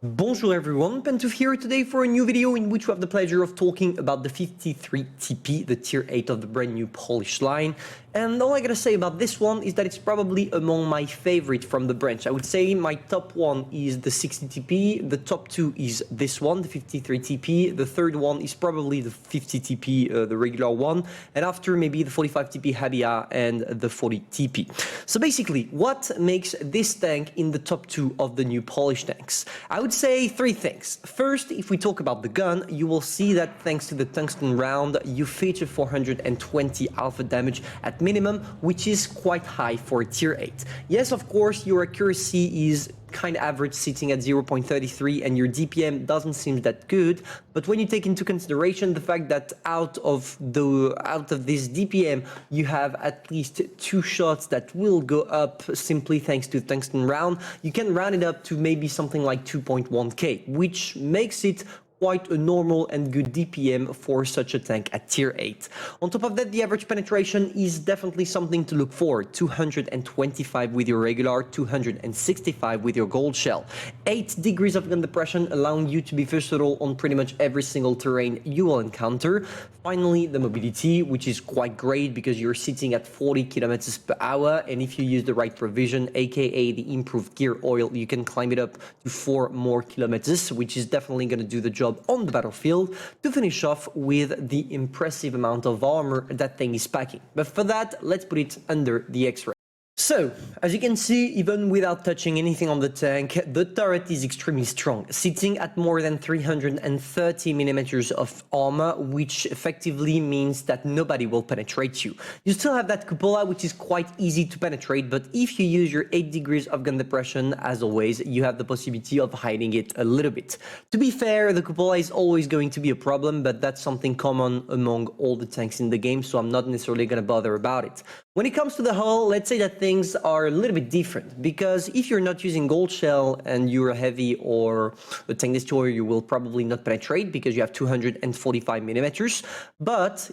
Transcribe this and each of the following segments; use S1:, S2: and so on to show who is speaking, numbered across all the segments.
S1: Bonjour everyone, Pantoufleee here today for a new video in which we have the pleasure of talking about the 53 TP, the tier 8 of the brand new Polish line. And all I gotta say about this one is that it's probably among my favorite from the branch. I would say my top one is the 60 TP, the top two is this one, the 53 TP, the third one is probably the 50 TP, the regular one, and after maybe the 45 TP Habia and the 40 TP. So basically, what makes this tank in the top two of the new Polish tanks? I would say three things. First, if we talk about the gun, you will see that thanks to the tungsten round, you feature 420 alpha damage at minimum, which is quite high for tier 8. Yes, of course, your accuracy is kind of average, sitting at 0.33, and your DPM doesn't seem that good. But when you take into consideration the fact that out of this DPM, you have at least 2 shots that will go up simply thanks to the tungsten round, you can round it up to maybe something like 2.1k, which makes it quite a normal and good DPM for such a tank at tier 8. On top of that, the average penetration is definitely something to look for. 225 with your regular, 265 with your gold shell. 8 degrees of gun depression, allowing you to be versatile on pretty much every single terrain you will encounter. Finally, the mobility, which is quite great because you're sitting at 40 kilometers per hour, and if you use the right provision, aka the improved gear oil, you can climb it up to 4 more kilometers, which is definitely going to do the job on the battlefield, to finish off with the impressive amount of armor that thing is packing. But for that, let's put it under the X-ray. So, as you can see, even without touching anything on the tank, the turret is extremely strong, sitting at more than 330 millimeters of armor, which effectively means that nobody will penetrate you. You still have that cupola, which is quite easy to penetrate, but if you use your 8 degrees of gun depression, as always, you have the possibility of hiding it a little bit. To be fair, the cupola is always going to be a problem, but that's something common among all the tanks in the game, so I'm not necessarily going to bother about it. When it comes to the hull, let's say that things are a little bit different, because if you're not using gold shell and you're a heavy or a tank destroyer, you will probably not penetrate because you have 245 millimeters. But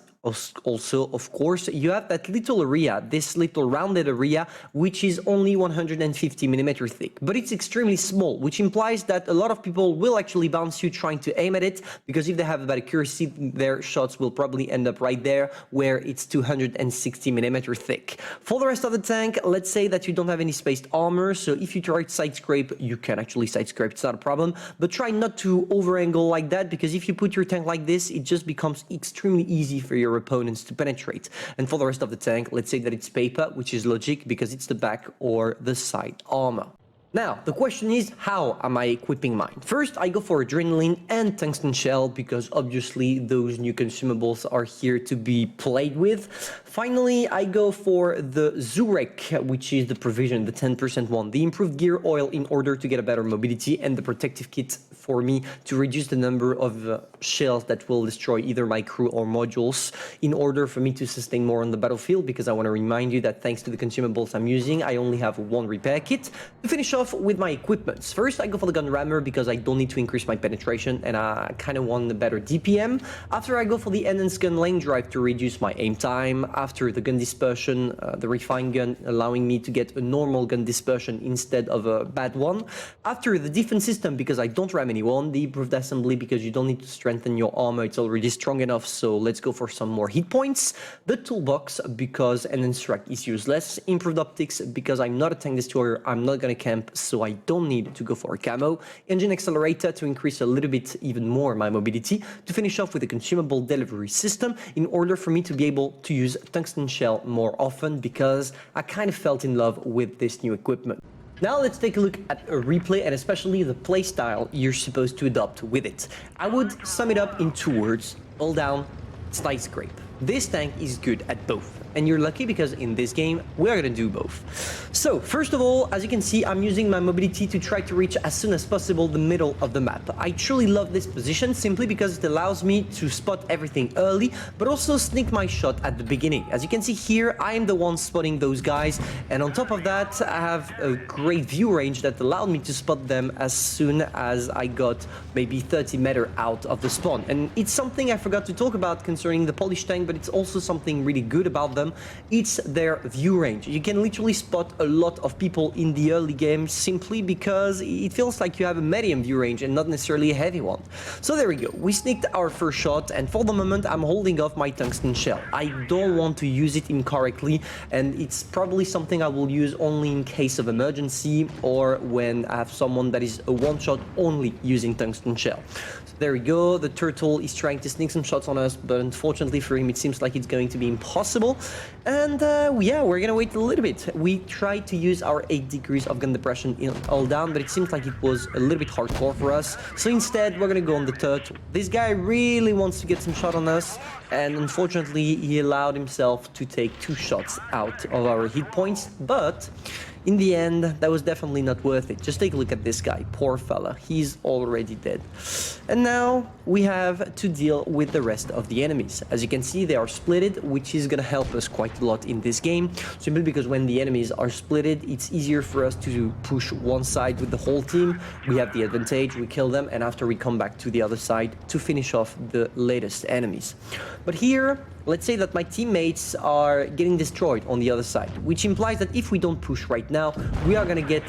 S1: also, of course, you have that little area, this little rounded area, which is only 150 millimeters thick, but it's extremely small, which implies that a lot of people will actually bounce you trying to aim at it, because if they have a bad accuracy, their shots will probably end up right there where it's 260 millimeters thick. For the rest of the tank, let's say that you don't have any spaced armor, so if you try to side scrape, you can actually side scrape, it's not a problem, but try not to over angle like that, because if you put your tank like this, it just becomes extremely easy for your opponents to penetrate. And for the rest of the tank, let's say that it's paper, which is logic because it's the back or the side armor. Now, the question is, how am I equipping mine? First, I go for adrenaline and tungsten shell because obviously those new consumables are here to be played with. Finally, I go for the Zurek, which is the provision, the 10% one, the improved gear oil in order to get a better mobility, and the protective kit for me to reduce the number of shells that will destroy either my crew or modules in order for me to sustain more on the battlefield, because I want to remind you that thanks to the consumables I'm using, I only have 1 repair kit. To finish off with my equipments, first I go for the gun rammer because I don't need to increase my penetration and I kind of want a better DPM. After, I go for the enhanced gun lane drive to reduce my aim time. After, the gun dispersion, the refined gun, allowing me to get a normal gun dispersion instead of a bad one. After, the defense system because I don't ram anyone. The improved assembly because you don't need to strengthen your armor, it's already strong enough, so let's go for some more hit points. The toolbox because enhanced track is useless. Improved optics because I'm not a tank destroyer, I'm not gonna camp, so I don't need to go for a camo. Engine accelerator to increase a little bit even more my mobility. To finish off with a consumable delivery system in order for me to be able to use tungsten shell more often, because I kind of felt in love with this new equipment. Now let's take a look at a replay and especially the playstyle you're supposed to adopt with it. I would sum it up in 2 words: hold down, side scrape. This tank is good at both, and you're lucky because in this game we are going to do both. So first of all, as you can see, I'm using my mobility to try to reach as soon as possible the middle of the map. I truly love this position simply because it allows me to spot everything early, but also sneak my shot at the beginning. As you can see here, I am the one spotting those guys, and on top of that, I have a great view range that allowed me to spot them as soon as I got maybe 30 meters out of the spawn. And it's something I forgot to talk about concerning the Polish tank, but it's also something really good about them. them, it's their view range. You can literally spot a lot of people in the early game simply because it feels like you have a medium view range and not necessarily a heavy one. So there we go, we sneaked our first shot, and for the moment I'm holding off my tungsten shell. I don't want to use it incorrectly, and it's probably something I will use only in case of emergency or when I have someone that is a one-shot only using tungsten shell. So there we go, the turtle is trying to sneak some shots on us, but unfortunately for him it seems like it's going to be impossible. And yeah, we're gonna wait a little bit. We tried to use our 8 degrees of gun depression in all down, but it seems like it was a little bit hardcore for us. So instead we're gonna go on the turtle. This guy really wants to get some shot on us, and unfortunately he allowed himself to take 2 shots out of our hit points, but in the end, that was definitely not worth it. Just take a look at this guy, poor fella, he's already dead. And now we have to deal with the rest of the enemies. As you can see, they are splitted, which is gonna help us quite a lot in this game, simply because when the enemies are splitted, it's easier for us to push one side with the whole team. We have the advantage, we kill them, and after we come back to the other side to finish off the latest enemies. But here, let's say that my teammates are getting destroyed on the other side, which implies that if we don't push right now, we are gonna get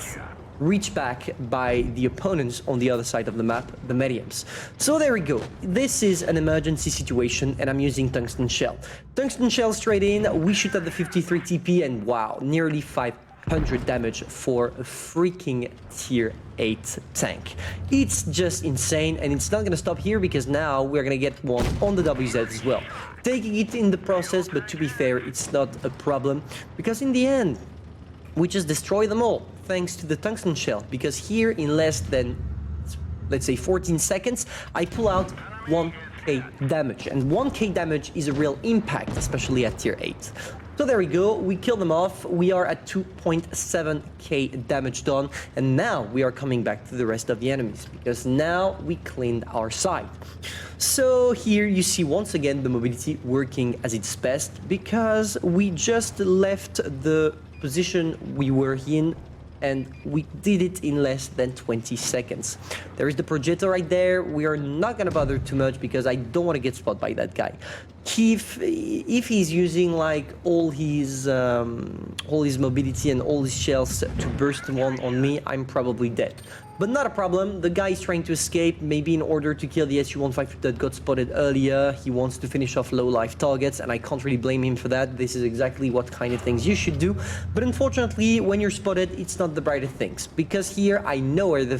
S1: reached back by the opponents on the other side of the map, the mediums. So there we go. This is an emergency situation, and I'm using tungsten shell. Tungsten shell straight in, we shoot at the 53 TP, and wow, nearly 500 damage for a freaking tier 8 tank. It's just insane, and it's not gonna stop here because now we're gonna get one on the WZ as well. Taking it in the process, but to be fair, it's not a problem because in the end, we just destroy them all thanks to the tungsten shell, because here in less than, let's say, 14 seconds, I pull out 1k damage, and 1k damage is a real impact, especially at tier 8. So there we go, we kill them off, we are at 2.7k damage done, and now we are coming back to the rest of the enemies, because now we cleaned our side. So here you see once again the mobility working as its best, because we just left the position we were in, and we did it in less than 20 seconds. There is the projector right there. We are not gonna bother too much because I don't want to get spotted by that guy. If he's using like all his mobility and all his shells to burst one on me, I'm probably dead. But not a problem, the guy is trying to escape, maybe in order to kill the SU-152 that got spotted earlier. He wants to finish off low-life targets, and I can't really blame him for that. This is exactly what kind of things you should do. But unfortunately, when you're spotted, it's not the brightest things, because here I know where the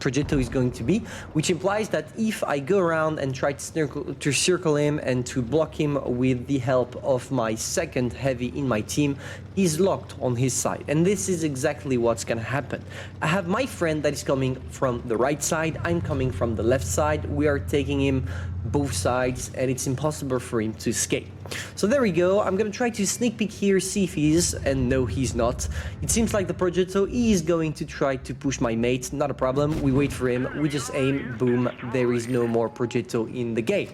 S1: projectile is going to be, which implies that if I go around and try to circle him and to block him with the help of my second heavy in my team, he's locked on his side, and this is exactly what's gonna happen. I have my friend that is coming from the right side, I'm coming from the left side, we are taking him both sides, and it's impossible for him to escape. So there we go, I'm gonna try to sneak peek here, see if he is, and no, he's not. It seems like the projectile is going to try to push my mate, not a problem, we wait for him, we just aim, boom, there is no more projectile in the game.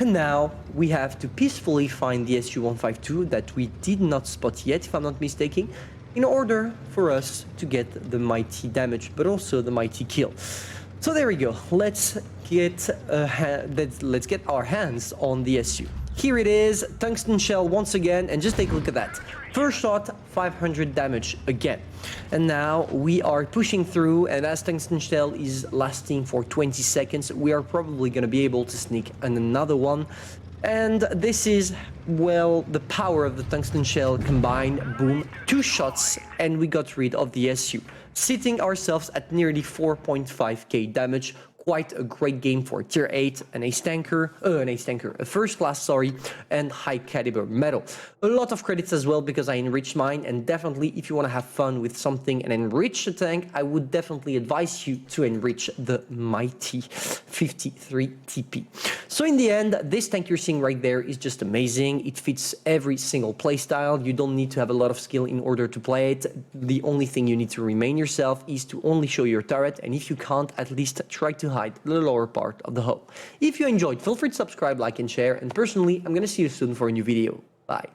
S1: And now we have to peacefully find the SU-152 that we did not spot yet, if I'm not mistaken, in order for us to get the mighty damage, but also the mighty kill. So there we go, let's get our hands on the SU. Here it is, tungsten shell once again, and just take a look at that. First shot, 500 damage again. And now we are pushing through, and as tungsten shell is lasting for 20 seconds, we are probably going to be able to sneak another one. And this is, well, the power of the tungsten shell combined, boom, 2 shots, and we got rid of the SU, sitting ourselves at nearly 4.5k damage. Quite a great game for tier 8, a first class, sorry, and high caliber medal. A lot of credits as well because I enriched mine, and definitely if you want to have fun with something and enrich the tank, I would definitely advise you to enrich the mighty 53 TP. So in the end, this tank you're seeing right there is just amazing. It fits every single playstyle. You don't need to have a lot of skill in order to play it. The only thing you need to remain yourself is to only show your turret, and if you can't, at least try to hide the lower part of the hull. If you enjoyed, feel free to subscribe, like, and share, and personally, I'm gonna see you soon for a new video. Bye.